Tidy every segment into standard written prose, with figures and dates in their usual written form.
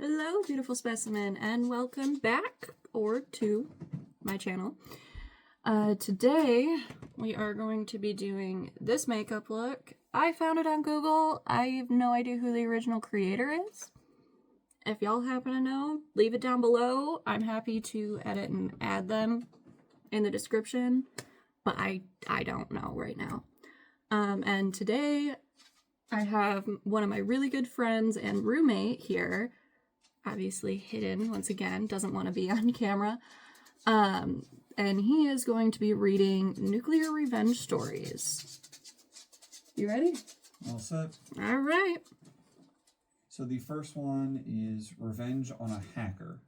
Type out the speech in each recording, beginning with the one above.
Hello, beautiful specimen, and welcome back to my channel. Today we are going to be doing this makeup look. I found it on Google. I have no idea who the original creator is. If y'all happen to know, leave it down below. I'm happy to edit and add them in the description, but I don't know right now. And today I have one of my really good friends and roommate here, obviously hidden once again, doesn't want to be on camera. And he is going to be reading Nuclear Revenge Stories. You ready? All set. All right. So the first one is Revenge on a Hacker.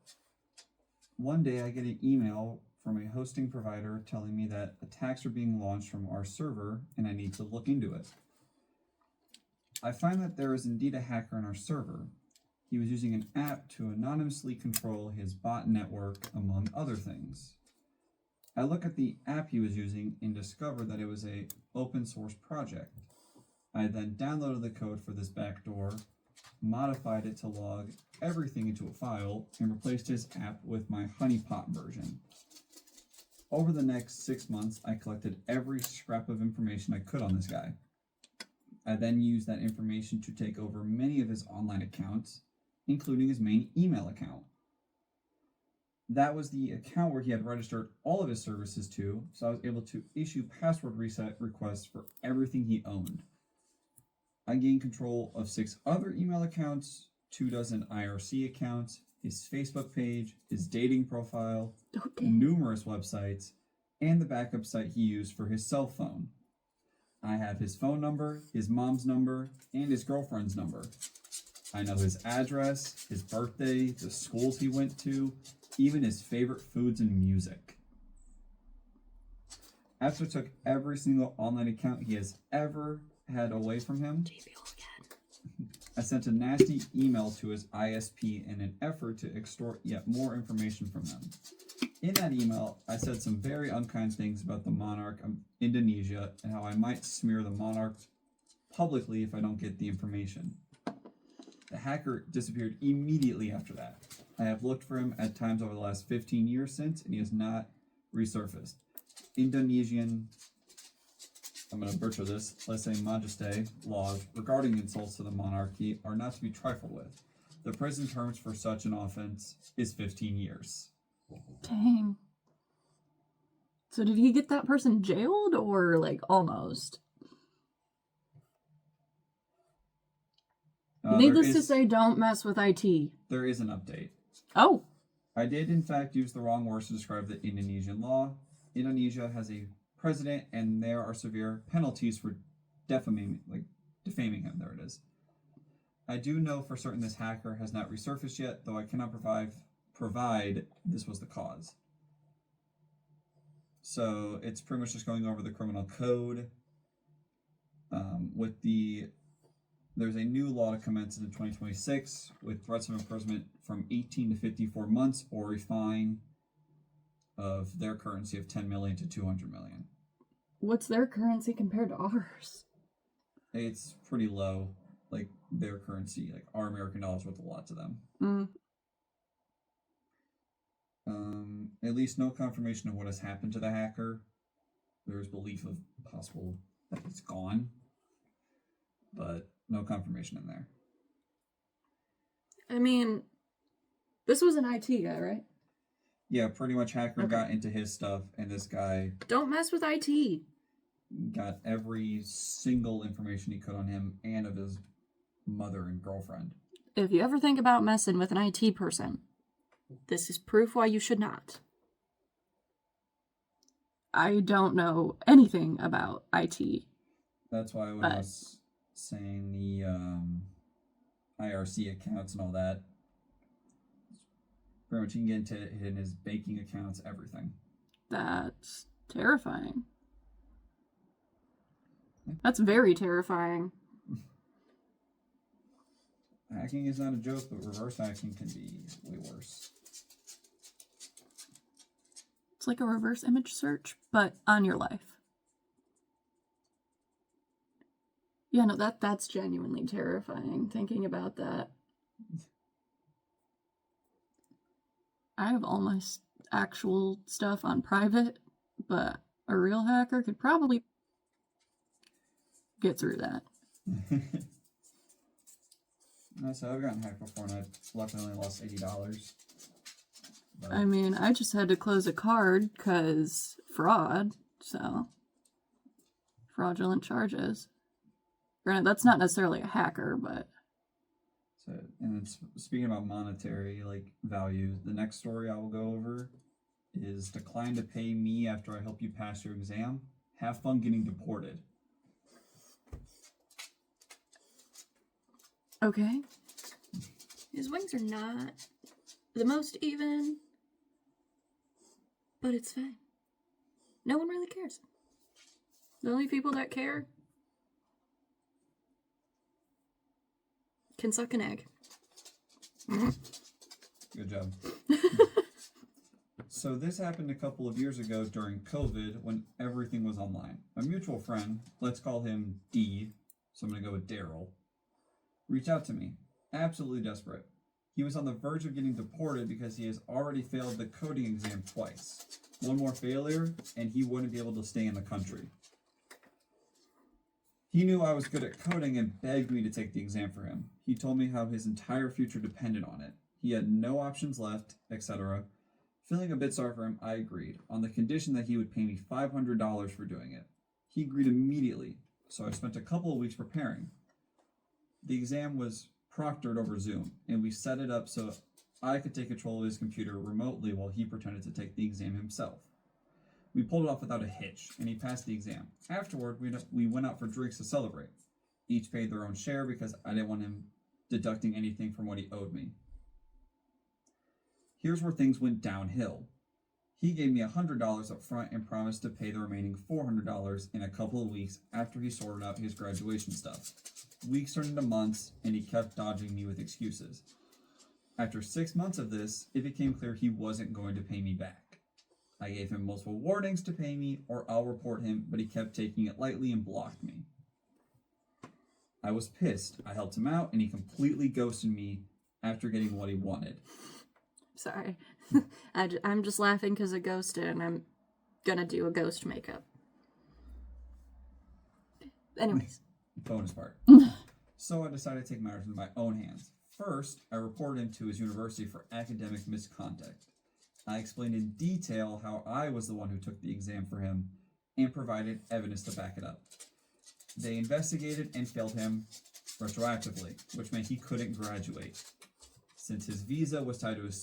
One day I get an email from a hosting provider telling me that attacks are being launched from our server and I need to look into it. I find that there is indeed a hacker on our server. He was using an app to anonymously control his bot network, among other things. I look at the app he was using and discover that it was an open source project. I then downloaded the code for this backdoor, modified it to log everything into a file, and replaced his app with my honeypot version. Over the next 6 months, I collected every scrap of information I could on this guy. I then used that information to take over many of his online accounts, including his main email account. That was the account where he had registered all of his services to, so I was able to issue password reset requests for everything he owned. I gained control of 6 other email accounts, 24 IRC accounts, his Facebook page, his dating profile, numerous websites, and the backup site he used for his cell phone. I have his phone number, his mom's number, and his girlfriend's number. I know his address, his birthday, the schools he went to, even his favorite foods and music. After I took every single online account he has ever had away from him, I sent a nasty email to his ISP in an effort to extort yet more information from them. In that email, I said some very unkind things about the monarch of Indonesia and how I might smear the monarch publicly if I don't get the information. The hacker disappeared immediately after that. I have looked for him at times over the last 15 years since, and he has not resurfaced. Indonesian, I'm going to butcher this, lese majeste laws regarding insults to the monarchy are not to be trifled with. The prison terms for such an offense is 15 years. Dang. So did he get that person jailed or like almost? Needless to say, don't mess with IT. There is an update. Oh. I did, in fact, use the wrong words to describe the Indonesian law. Indonesia has a president, and there are severe penalties for defaming him. There it is. I do know for certain this hacker has not resurfaced yet, though I cannot provide this was the cause. So it's pretty much just going over the criminal code. There's a new law to commence in 2026 with threats of imprisonment from 18 to 54 months or a fine of their currency of 10 million to 200 million. What's their currency compared to ours? It's pretty low. Like their currency, like our American dollars worth a lot to them. At least no confirmation of what has happened to the hacker. There's belief of possible that he's gone, but no confirmation in there. I mean, this was an IT guy, right? Yeah, pretty much hacker got into his stuff, and this guy... Don't mess with IT. Got every single information he could on him and of his mother and girlfriend. If you ever think about messing with an IT person, this is proof why you should not. I don't know anything about IT. That's why when I was saying the IRC accounts and all that, pretty much you can get into in his banking accounts, everything. That's terrifying. That's very terrifying. Hacking is not a joke, but reverse hacking can be way worse. It's like a reverse image search, but on your life. Yeah, no, that's genuinely terrifying, thinking about that. I have all my actual stuff on private, but a real hacker could probably get through that. So I've gotten hacked before, and I luckily only lost $80. But I mean, I just had to close a card because fraud, so fraudulent charges. Granted, that's not necessarily a hacker, but so, and then speaking about monetary value, the next story I will go over is decline to pay me after I help you pass your exam. Have fun getting deported. okay. His wings are not the most even, but it's fine. No one really cares. The only people that care can suck an egg. Good job. So this happened a couple of years ago during COVID when everything was online. A mutual friend, let's call him D, so I'm going to go with Daryl, reached out to me, absolutely desperate. He was on the verge of getting deported because he has already failed the coding exam twice. One more failure, and he wouldn't be able to stay in the country. He knew I was good at coding and begged me to take the exam for him. He told me how his entire future depended on it. He had no options left, etc. Feeling a bit sorry for him, I agreed, on the condition that he would pay me $500 for doing it. He agreed immediately, so I spent a couple of weeks preparing. The exam was proctored over Zoom, and we set it up so I could take control of his computer remotely while he pretended to take the exam himself. We pulled it off without a hitch, and he passed the exam. Afterward, we went out for drinks to celebrate. Each paid their own share because I didn't want him deducting anything from what he owed me. Here's where things went downhill. He gave me $100 up front and promised to pay the remaining $400 in a couple of weeks after he sorted out his graduation stuff. Weeks turned into months, and he kept dodging me with excuses. After 6 months of this, it became clear he wasn't going to pay me back. I gave him multiple warnings to pay me or I'll report him, but he kept taking it lightly and blocked me. I was pissed. I helped him out, and he completely ghosted me after getting what he wanted. Sorry. I'm just laughing because of ghosted, and I'm gonna do a ghost makeup. Anyways. Bonus part. So I decided to take matters into my own hands. First, I reported him to his university for academic misconduct. I explained in detail how I was the one who took the exam for him and provided evidence to back it up. They investigated and failed him retroactively, which meant he couldn't graduate. Since his visa was tied to his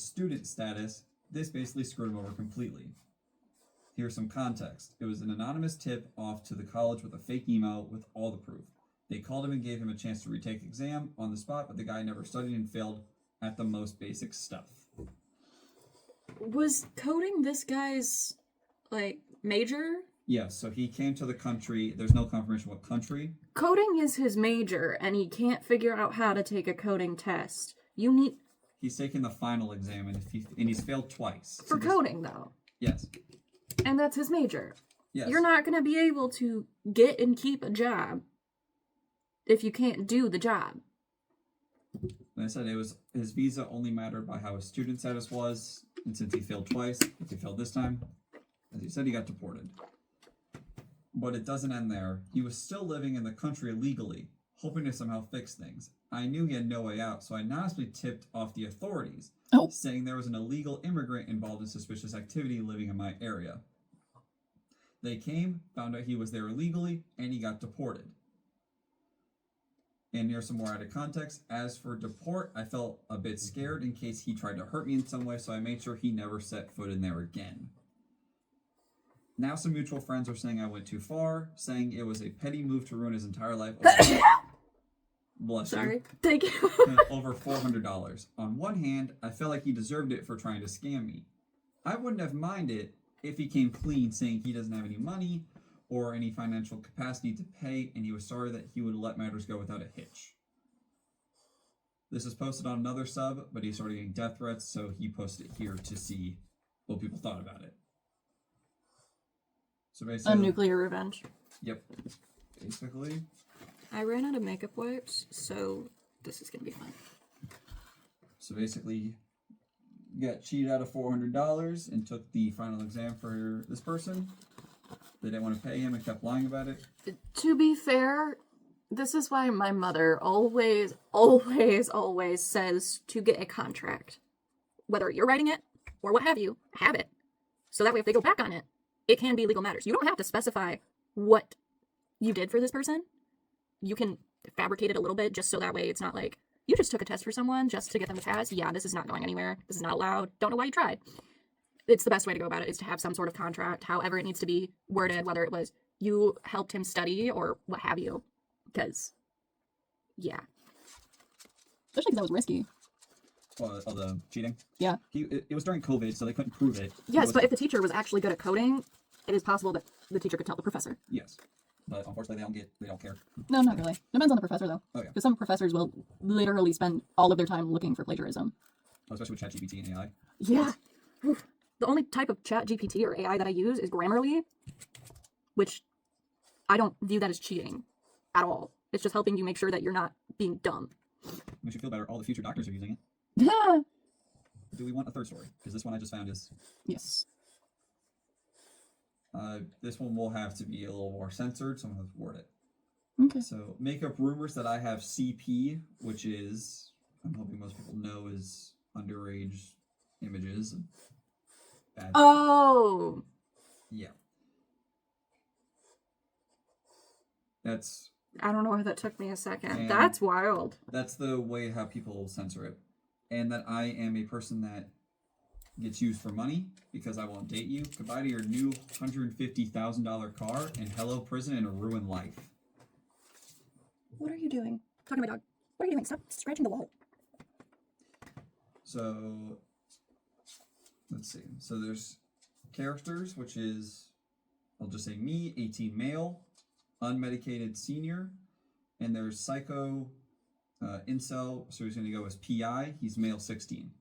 student status, this basically screwed him over completely. Here's some context. It was an anonymous tip off to the college with a fake email with all the proof. They called him and gave him a chance to retake the exam on the spot, but the guy never studied and failed at the most basic stuff. Was coding this guy's, major? Yes, so he came to the country. There's no confirmation what country. Coding is his major, and he can't figure out how to take a coding test. He's taken the final exam, and he's failed twice. For coding, though. Yes. And that's his major. Yes. You're not going to be able to get and keep a job if you can't do the job. Like I said, his visa only mattered by how his student status was, and since he failed twice, if he failed this time, as he said, he got deported. But it doesn't end there. He was still living in the country illegally, hoping to somehow fix things. I knew he had no way out, so I anonymously tipped off the authorities, saying there was an illegal immigrant involved in suspicious activity living in my area. They came, found out he was there illegally, and he got deported. And here's some more added context. As for deport, I felt a bit scared in case he tried to hurt me in some way, so I made sure he never set foot in there again. Now some mutual friends are saying I went too far, saying it was a petty move to ruin his entire life. Bless Sorry. you. Thank you. Over $400. On one hand, I felt like he deserved it for trying to scam me. I wouldn't have minded if he came clean saying he doesn't have any money or any financial capacity to pay, and he was sorry that he would let matters go without a hitch. This is posted on another sub, but he started getting death threats, so he posted it here to see what people thought about it. So basically, A nuclear revenge. Yep. Basically. I ran out of makeup wipes, so this is going to be fun. So basically, got cheated out of $400 and took the final exam for this person. They didn't want to pay him and kept lying about it. To be fair, this is why my mother always, always, always says to get a contract. Whether you're writing it or what have you, have it. So that way if they go back on it, it can be legal matters. You don't have to specify what you did for this person. You can fabricate it a little bit just so that way it's not like, you just took a test for someone just to get them to pass. Yeah, this is not going anywhere. This is not allowed. Don't know why you tried. It's the best way to go about it is to have some sort of contract, however it needs to be worded, whether it was you helped him study or what have you. Because, yeah. Especially because that was risky. Of the cheating? Yeah. It was during COVID, so they couldn't prove it. Yes, but if the teacher was actually good at coding, it is possible that the teacher could tell the professor. Yes. But unfortunately, they don't care. No, not really. Depends on the professor, though. Oh, yeah. Because some professors will literally spend all of their time looking for plagiarism. Oh, especially with ChatGPT and AI. Yeah. Oof. The only type of ChatGPT or AI that I use is Grammarly, which I don't view that as cheating at all. It's just helping you make sure that you're not being dumb. Makes you feel better. All the future doctors are using it. Yeah. Do we want a third story? Because this one I just found is... Yes. This one will have to be a little more censored, so I'm going to word it. Okay. So, make up rumors that I have CP, which is, I'm hoping most people know, is underage images. And bad. Oh! Yeah. That's... I don't know why that took me a second. And that's wild. That's the way how people censor it. And that I am a person that gets used for money because I won't date you. Goodbye to your new $150,000 car and hello prison and a ruined life. What are you doing? Talking to my dog. What are you doing? Stop scratching the wall. So, let's see. So there's characters, which is, I'll just say me, 18 male, unmedicated senior, and there's psycho, incel, so he's going to go as PI, he's male 16.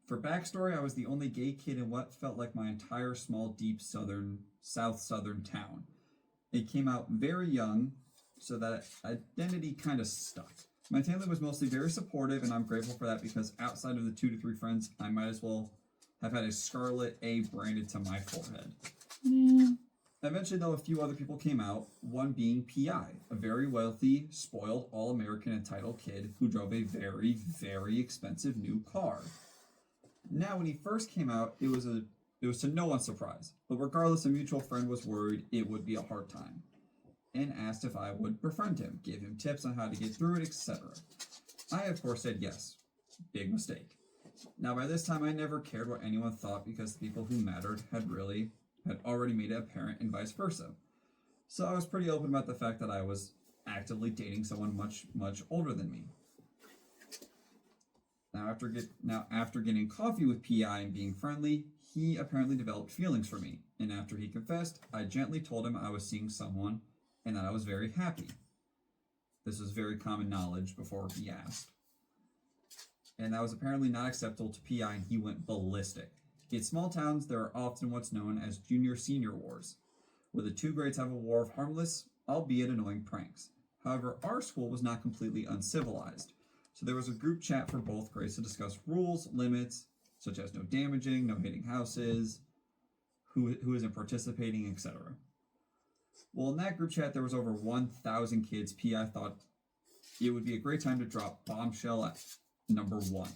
For backstory, I was the only gay kid in what felt like my entire small, deep south southern town. It came out very young, so that identity kind of stuck. My family was mostly very supportive, and I'm grateful for that because outside of the 2 to 3 friends, I might as well have had a scarlet A branded to my forehead. Yeah. Eventually, though, a few other people came out, one being P.I., a very wealthy, spoiled, all-American entitled kid who drove a very, very expensive new car. Now, when he first came out, it was to no one's surprise, but regardless, a mutual friend was worried it would be a hard time, and asked if I would befriend him, give him tips on how to get through it, etc. I, of course, said yes. Big mistake. Now, by this time, I never cared what anyone thought because the people who mattered had already made it apparent and vice versa. So I was pretty open about the fact that I was actively dating someone much, much older than me. Now after getting coffee with P.I. and being friendly, he apparently developed feelings for me. And after he confessed, I gently told him I was seeing someone and that I was very happy. This was very common knowledge before he asked. And that was apparently not acceptable to P.I. and he went ballistic. In small towns, there are often what's known as junior-senior wars, where the 2 grades have a war of harmless, albeit annoying pranks. However, our school was not completely uncivilized, so there was a group chat for both grades to discuss rules, limits, such as no damaging, no hitting houses, who isn't participating, etc. Well, in that group chat, there was over 1,000 kids. P.I. thought it would be a great time to drop bombshell at number 1.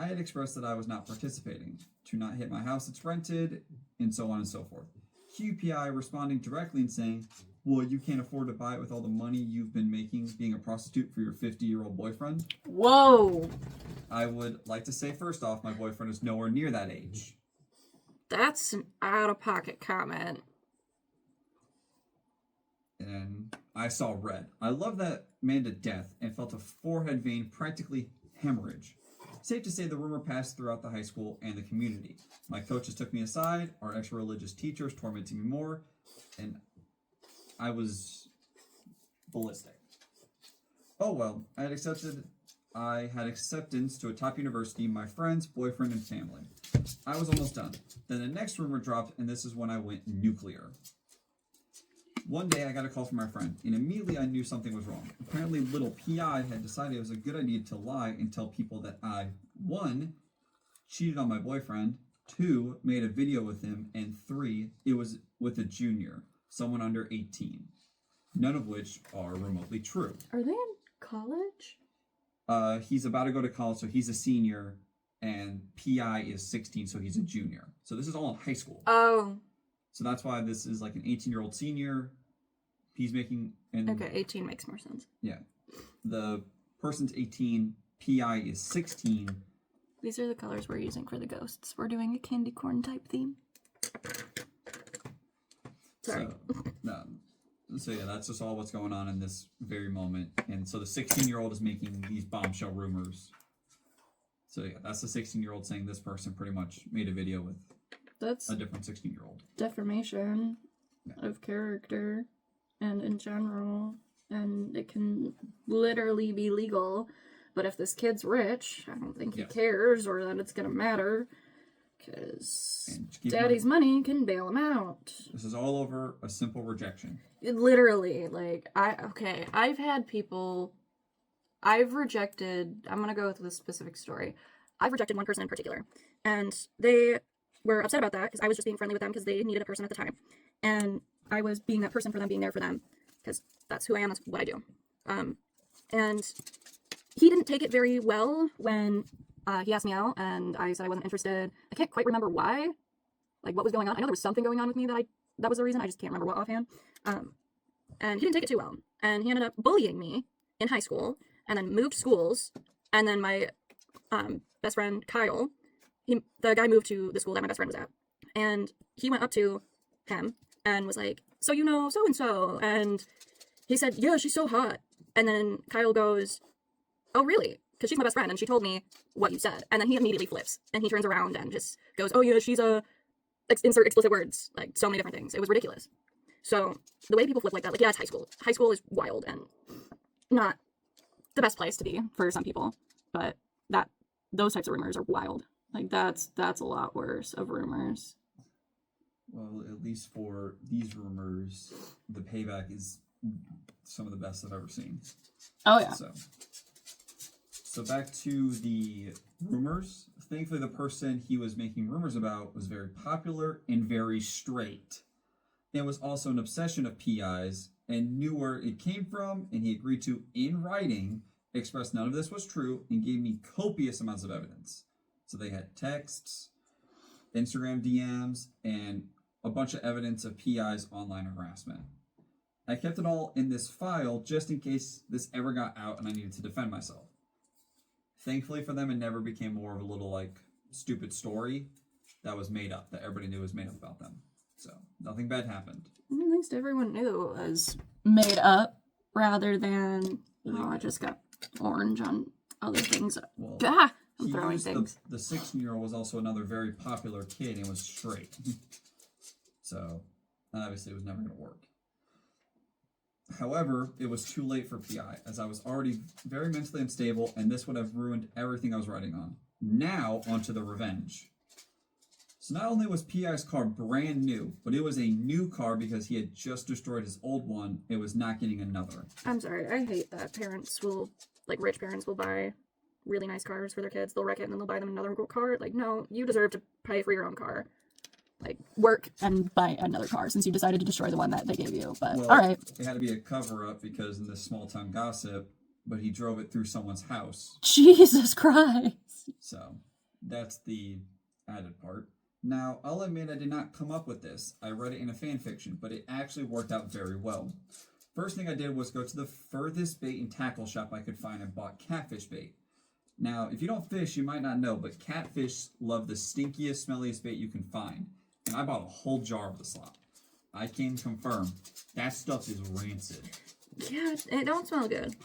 I had expressed that I was not participating, to not hit my house it's rented, and so on and so forth. QPI responding directly and saying, well, you can't afford to buy it with all the money you've been making being a prostitute for your 50-year-old boyfriend. Whoa! I would like to say first off, my boyfriend is nowhere near that age. That's an out-of-pocket comment. And I saw red. I love that man to death and felt a forehead vein practically hemorrhage. Safe to say the rumor passed throughout the high school and the community. My coaches took me aside, our ex-religious teachers tormenting me more, and I was ballistic. Oh well, I had acceptance to a top university, my friends, boyfriend, and family. I was almost done. Then the next rumor dropped, and this is when I went nuclear. One day I got a call from my friend, and immediately I knew something was wrong. Apparently little P.I. had decided it was a good idea to lie and tell people that I, 1, cheated on my boyfriend. 2, made a video with him. And 3, it was with a junior, someone under 18. None of which are remotely true. Are they in college? He's about to go to college, so he's a senior, and PI is 16, so he's a junior. So this is all in high school. Oh. So that's why this is like an 18-year-old senior. He's making... Okay, 18 makes more sense. Yeah. The person's 18, PI is 16. These are the colors we're using for the ghosts. We're doing a candy corn type theme. Sorry. So yeah, that's just all what's going on in this very moment. And so the 16-year-old is making these bombshell rumors. So yeah, that's the 16-year-old saying this person pretty much made a video with That's a different 16-year-old. Defamation of character and in general. And it can literally be legal. But if this kid's rich, I don't think he cares or that it's going to matter. Because daddy's money can bail him out. This is all over a simple rejection. Literally, like, I've had people, I've rejected, I'm gonna go with this specific story. I've rejected one person in particular, and they were upset about that, because I was just being friendly with them, because they needed a person at the time, and I was being that person for them, being there for them, because that's who I am, that's what I do. And he didn't take it very well when he asked me out, and I said I wasn't interested. I can't quite remember why, like, what was going on. I know there was something going on with me that was the reason. I just can't remember what offhand. And he didn't take it too well. And he ended up bullying me in high school, and then moved schools. And then my best friend, Kyle, the guy moved to the school that my best friend was at. And he went up to him and was like, so you know so-and-so. And he said, yeah, she's so hot. And then Kyle goes, oh, really? Because she's my best friend, and she told me what you said. And then he immediately flips, and he turns around and just goes, oh yeah, she's insert explicit words, like so many different things. It was ridiculous. So the way people flip like that, like, yeah, it's high school. High school is wild and not the best place to be for some people, but those types of rumors are wild. Like, that's a lot worse of rumors. Well, at least for these rumors, the payback is some of the best I've ever seen. Oh yeah. So back to the rumors. Thankfully, the person he was making rumors about was very popular and very straight. It was also an obsession of PI's and knew where it came from, and he agreed to, in writing, express none of this was true and gave me copious amounts of evidence. So they had texts, Instagram DMs, and a bunch of evidence of PI's online harassment. I kept it all in this file just in case this ever got out and I needed to defend myself. Thankfully for them, it never became more of a little, like, stupid story that was made up, that everybody knew was made up about them. So, nothing bad happened. At least everyone knew it was made up, rather than, oh, I just got orange on other things. Well, I'm throwing things. The 16-year-old was also another very popular kid and was straight. So, obviously it was never going to work. However, it was too late for PI, as I was already very mentally unstable, and this would have ruined everything I was writing on. Now, onto the revenge. So not only was PI's car brand new, but it was a new car because he had just destroyed his old one. It was not getting another. I'm sorry, I hate that rich parents will buy really nice cars for their kids. They'll wreck it and then they'll buy them another car. Like, no, you deserve to pay for your own car. Like, work and buy another car since you decided to destroy the one that they gave you. But, well, all right. It had to be a cover-up because in this small-town gossip, but he drove it through someone's house. Jesus Christ. So, that's the added part. Now, I'll admit I did not come up with this. I read it in a fan fiction, but it actually worked out very well. First thing I did was go to the furthest bait and tackle shop I could find and bought catfish bait. Now, if you don't fish, you might not know, but catfish love the stinkiest, smelliest bait you can find. And I bought a whole jar of the slop. I can confirm, that stuff is rancid. Yeah, it don't smell good.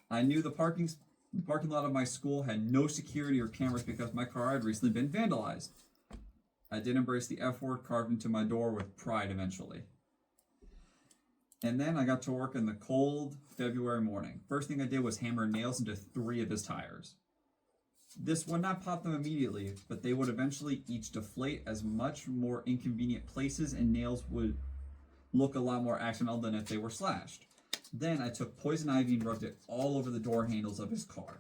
I knew the parking lot of my school had no security or cameras because my car had recently been vandalized. I did embrace the F word carved into my door with pride eventually. And then I got to work in the cold February morning. First thing I did was hammer nails into 3 of his tires. This would not pop them immediately, but they would eventually each deflate as much more inconvenient places, and nails would look a lot more accidental than if they were slashed. Then I took poison ivy and rubbed it all over the door handles of his car.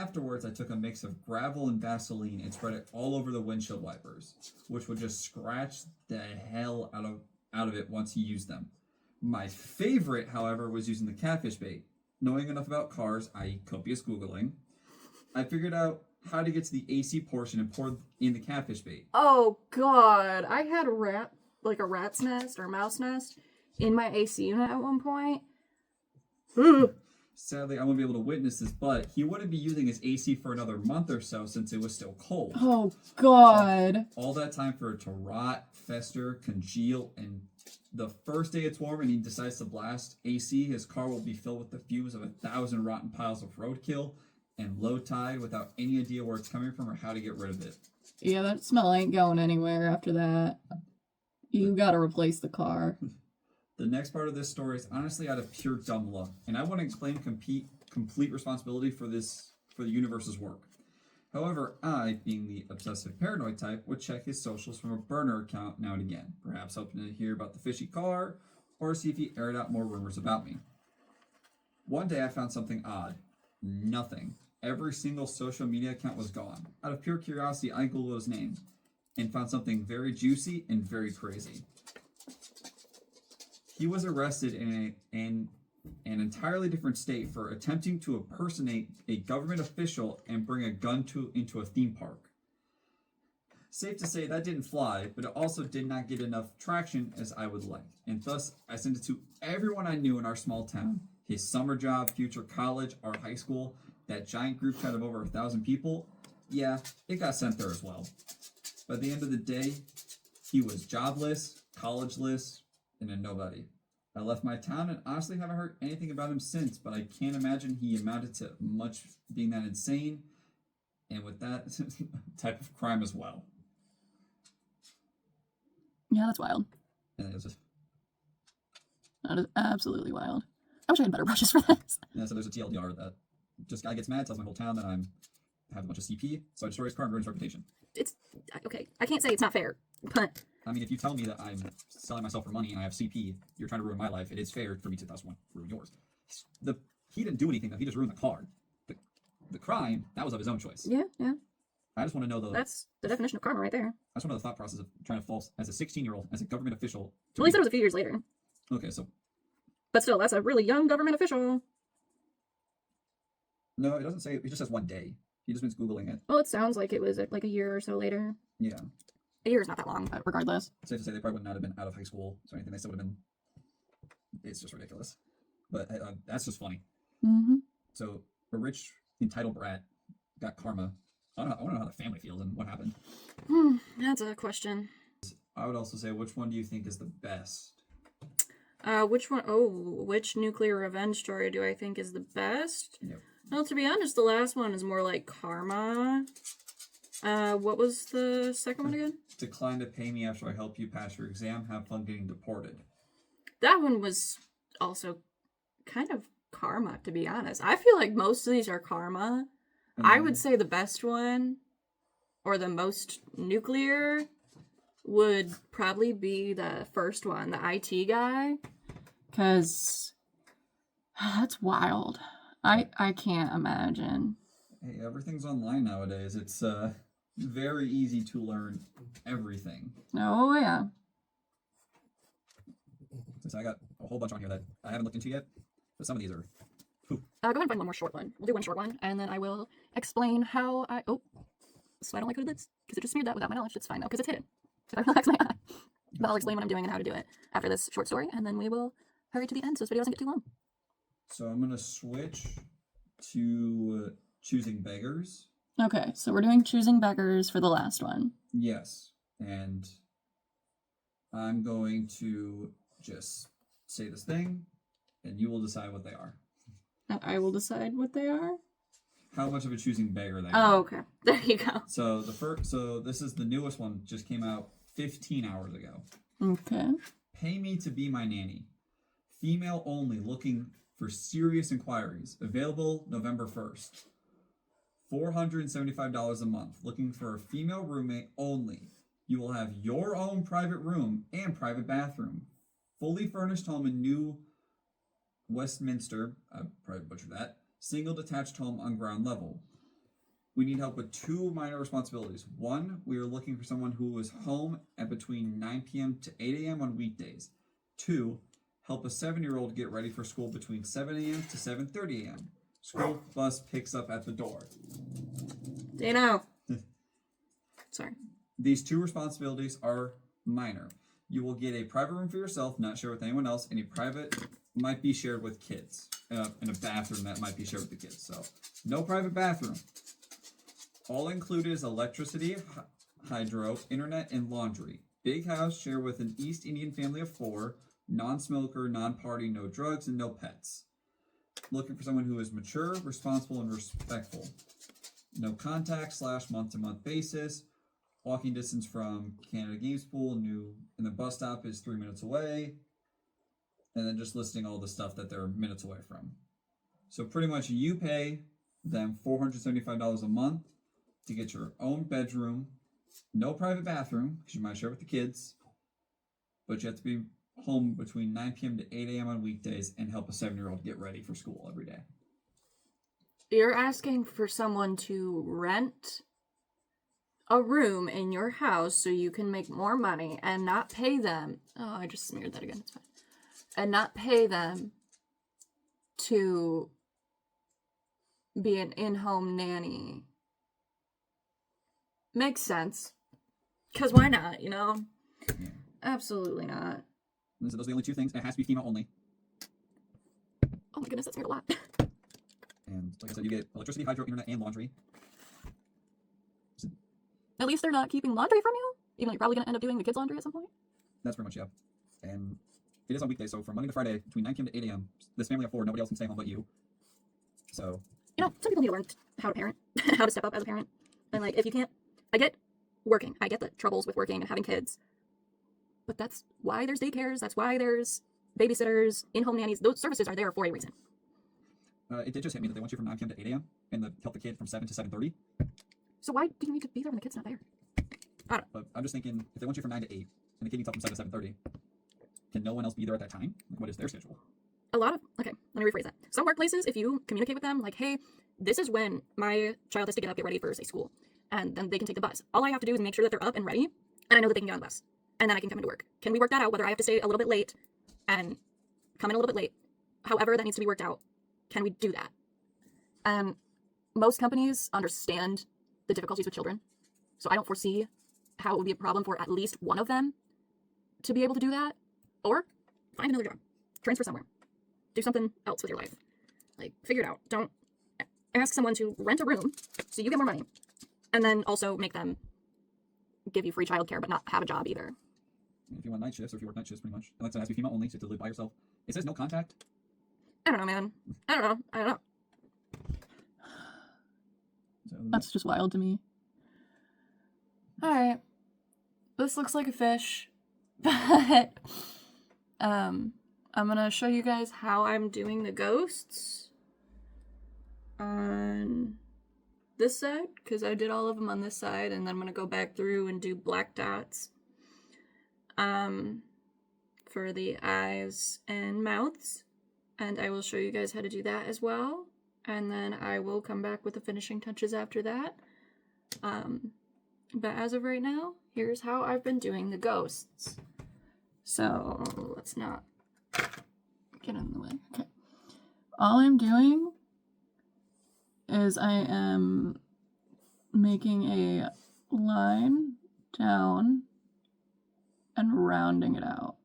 Afterwards, I took a mix of gravel and Vaseline and spread it all over the windshield wipers, which would just scratch the hell out of it once he used them. My favorite, however, was using the catfish bait. Knowing enough about cars, i.e. copious Googling, I figured out how to get to the AC portion and pour in the catfish bait. Oh god, I had a rat's nest or a mouse nest in my AC unit at one point. Sadly, I won't be able to witness this, but he wouldn't be using his AC for another month or so since it was still cold. Oh god. All that time for it to rot, fester, congeal, and the first day it's warm and he decides to blast AC, his car will be filled with the fumes of 1,000 rotten piles of roadkill and low tide without any idea where it's coming from or how to get rid of it. Yeah, that smell ain't going anywhere after that. You gotta replace the car. The next part of this story is honestly out of pure dumb luck, and I want to claim complete responsibility for the universe's work. However, I, being the obsessive paranoid type, would check his socials from a burner account now and again, perhaps hoping to hear about the fishy car, or see if he aired out more rumors about me. One day I found something odd. Nothing. Every single social media account was gone. Out of pure curiosity, I Googled his name, and found something very juicy and very crazy. He was arrested in an entirely different state for attempting to impersonate a government official and bring a gun into a theme park. Safe to say that didn't fly, but it also did not get enough traction as I would like, and thus I sent it to everyone I knew in our small town. His summer job, future college, our high school, that giant group chat of over 1,000 people, yeah, it got sent there as well. By the end of the day, he was jobless, collegeless, and a nobody. I left my town and honestly haven't heard anything about him since, but I can't imagine he amounted to much being that insane, and with that type of crime as well. Yeah, that's wild. And it was just, That is absolutely wild. I wish I had better brushes for this. yeah, so there's a TLDR that just guy gets mad, tells my whole town that I have a bunch of CP, so I destroy his car and ruin his reputation. It's okay. I can't say it's not fair, but I mean, if you tell me that I'm selling myself for money and I have CP, you're trying to ruin my life. It is fair for me to thus ruin yours. He didn't do anything though. He just ruined the car. The crime, that was of his own choice. yeah. I just want to know That's the definition of karma right there. I just want to know the thought process of trying to false as a 16-year-old, as a government official. Well, he said it was a few years later, Okay, so but still, that's a really young government official. no, it doesn't say. It just says one day. He just means Googling it. Well, it sounds like it was like a year or so later. Yeah. A year is not that long. But regardless. Safe to say they probably would not have been out of high school or anything. They still would have been. It's just ridiculous. But that's just funny. Mm-hmm. So a rich entitled brat got karma. I want to know how the family feels and what happened. That's a question. I would also say, which one do you think is the best? Which one? Oh, which nuclear revenge story do I think is the best? Yep. Well, to be honest, the last one is more like karma. What was the second one again? Decline to pay me after I help you pass your exam. Have fun getting deported. That one was also kind of karma, to be honest. I feel like most of these are karma. I would say the best one, or the most nuclear, would probably be the first one, the IT guy. Because that's wild. I can't imagine. Hey, everything's online nowadays. It's very easy to learn everything. Oh, yeah. Since I got a whole bunch on here that I haven't looked into yet, but some of these are. Go ahead and find one more short one. We'll do one short one, and then I will explain how I... Oh, so I don't like hooded lids, because it just smeared that without my knowledge. It's fine, though, because it's hidden. If I relax my eye. But I'll explain what I'm doing and how to do it after this short story, and then we will hurry to the end so this video doesn't get too long. So I'm going to switch to choosing beggars. Okay, so we're doing choosing beggars for the last one. Yes. And I'm going to just say this thing, and you will decide what they are. I will decide what they are. How much of a choosing beggar they Oh, are. okay. There you go. So this is the newest one, just came out 15 hours ago. Okay. Pay me to be my nanny. Female only, looking for serious inquiries. Available November 1st. $475 a month. Looking for a female roommate only. You will have your own private room and private bathroom. Fully furnished home in New Westminster. I probably butchered that. Single detached home on ground level. we need help with two minor responsibilities. One, we are looking for someone who is home at between 9 p.m. to 8 a.m. on weekdays. Two, help a 7-year-old get ready for school between 7 a.m. to 7:30 a.m. School bus picks up at the door. Dano. Sorry. These two responsibilities are minor. You will get a private room for yourself, not share with anyone else. Any private might be shared with kids. In a bathroom that might be shared with the kids. So, no private bathroom. All included is electricity, hydro, internet, and laundry. Big house share with an East Indian family of 4. Non-smoker, non-party, no drugs, and no pets. Looking for someone who is mature, responsible, and respectful. No contact / month-to-month basis. Walking distance from Canada Games Pool, and the bus stop is 3 minutes away. And then just listing all the stuff that they're minutes away from. So pretty much you pay them $475 a month to get your own bedroom, no private bathroom, because you might share with the kids, but you have to be home between 9 p.m. to 8 a.m. on weekdays and help a 7-year-old get ready for school every day. You're asking for someone to rent a room in your house so you can make more money and not pay them. Oh, I just smeared that again. It's fine. And not pay them to be an in-home nanny. Makes sense. Because why not, you know? Yeah. Absolutely not. Those are the only two things. It has to be female only. Oh my goodness, that smeared a lot. And like I said, you get electricity, hydro, internet, and laundry. At least they're not keeping laundry from you. Even though you're probably going to end up doing the kids' laundry at some point. That's pretty much, yeah. And it is on weekdays, so from Monday to Friday, between 9 p.m. to 8 a.m., this family of 4, nobody else can stay home but you. So. You know, some people need to learn how to parent, how to step up as a parent. And like, if you can't, I get working. I get the troubles with working and having kids. But that's why there's daycares. That's why there's babysitters, in-home nannies. Those services are there for a reason. It did just hit me that they want you from 9 p.m. to 8 a.m. and help the kid from 7 to 7:30. So why do you need to be there when the kid's not there? I don't know. But I'm just thinking, if they want you from 9 to 8 and the kid needs help from 7 to 7:30, can no one else be there at that time? Like, what is their schedule? Okay, let me rephrase that. Some workplaces, if you communicate with them, like, hey, this is when my child has to get up, get ready for, say, school, and then they can take the bus. All I have to do is make sure that they're up and ready, and I know that they can get on the bus, and then I can come into work. Can we work that out, whether I have to stay a little bit late and come in a little bit late? However that needs to be worked out, can we do that? And most companies understand the difficulties with children, so I don't foresee how it would be a problem for at least one of them to be able to do that, or find another job, transfer somewhere, do something else with your life. Like, figure it out. Don't ask someone to rent a room so you get more money, and then also make them give you free childcare but not have a job either. If you want night shifts, or if you work night shifts, pretty much. And like I said, it has to be female only, so you have to live by yourself. It says no contact. I don't know, man. I don't know. So, That's just wild to me. Alright. This looks like a fish. But I'm gonna show you guys how I'm doing the ghosts on this side, because I did all of them on this side, and then I'm gonna go back through and do black dots for the eyes and mouths, and I will show you guys how to do that as well, and then I will come back with the finishing touches after that. But as of right now, here's how I've been doing the ghosts. So let's not Get in the way. Okay. All I'm doing is I am making a line down and rounding it out.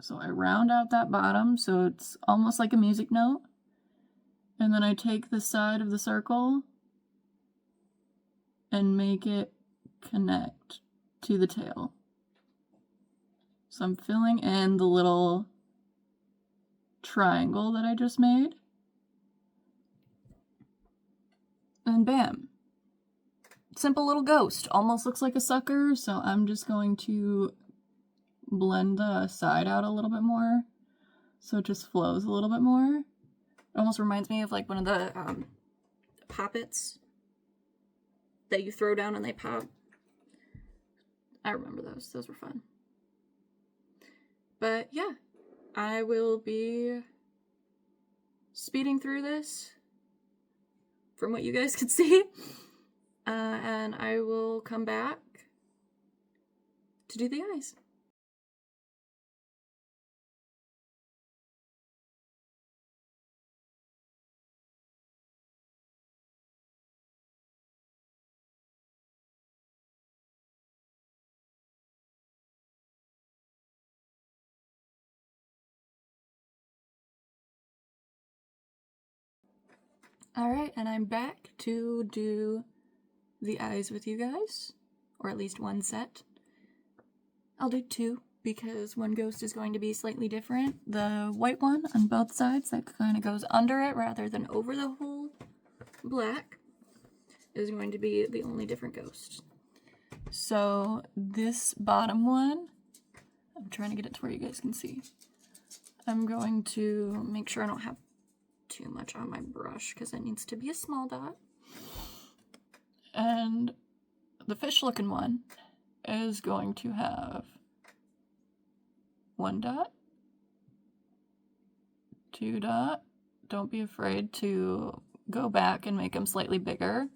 So I round out that bottom so it's almost like a music note. And then I take the side of the circle and make it connect to the tail. So I'm filling in the little triangle that I just made. And bam. Simple little ghost. Almost looks like a sucker, so I'm just going to blend the side out a little bit more so it just flows a little bit more. It almost reminds me of like one of the poppets that you throw down and they pop. I remember those. Those were fun. But yeah, I will be speeding through this from what you guys could see. And I will come back to do the eyes. Alright, and I'm back to do the eyes with you guys, or at least one set. I'll do two, because one ghost is going to be slightly different. The white one on both sides that kind of goes under it rather than over the whole black is going to be the only different ghost. So this bottom one, I'm trying to get it to where you guys can see. I'm going to make sure I don't have too much on my brush because it needs to be a small dot. And the fish looking one is going to have 1 dot, 2 dot. Don't be afraid to go back and make them slightly bigger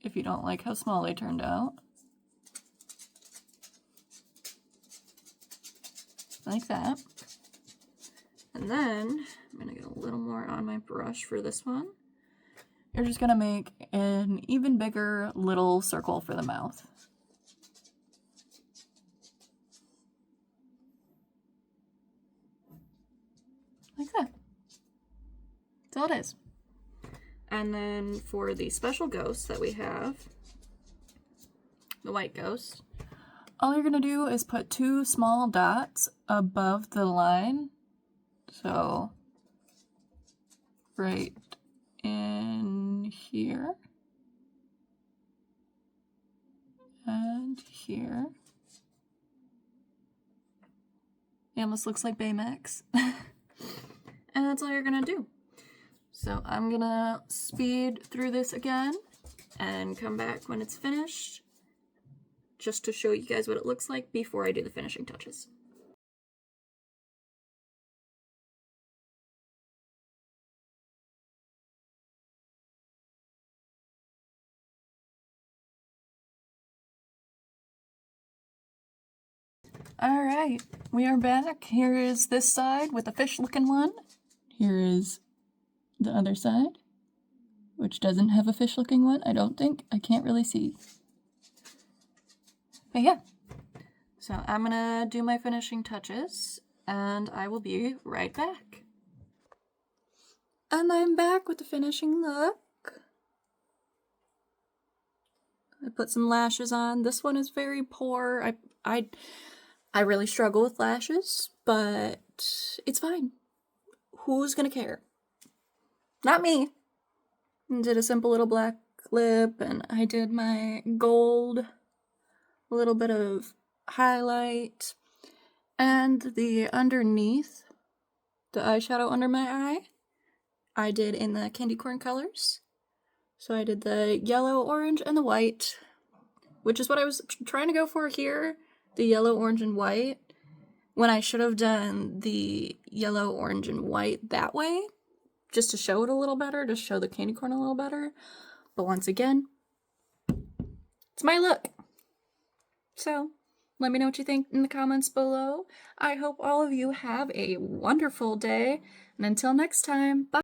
if you don't like how small they turned out. Like that. And then I'm gonna get a little more on my brush for this one. You're just gonna make an even bigger little circle for the mouth. Like that. That's all it is. And then for the special ghost that we have, the white ghost, all you're gonna do is put 2 small dots above the line. So, right in here, and here. It almost looks like Baymax. And that's all you're gonna do. So I'm gonna speed through this again and come back when it's finished, just to show you guys what it looks like before I do the finishing touches. Alright, we are back. Here is this side with the fish looking one. Here is the other side, which doesn't have a fish looking one, I don't think. I can't really see. But yeah. So I'm gonna do my finishing touches, and I will be right back. And I'm back with the finishing look. I put some lashes on. This one is very poor. I really struggle with lashes, but it's fine. Who's gonna care? Not me. Did a simple little black lip, and I did my gold, a little bit of highlight, and the underneath, the eyeshadow under my eye, I did in the candy corn colors. So I did the yellow, orange, and the white, which is what I was trying to go for here. The yellow, orange, and white, when I should have done the yellow, orange, and white that way, just to show it a little better, to show the candy corn a little better. But once again, it's my look. So, let me know what you think in the comments below. I hope all of you have a wonderful day, and until next time, bye!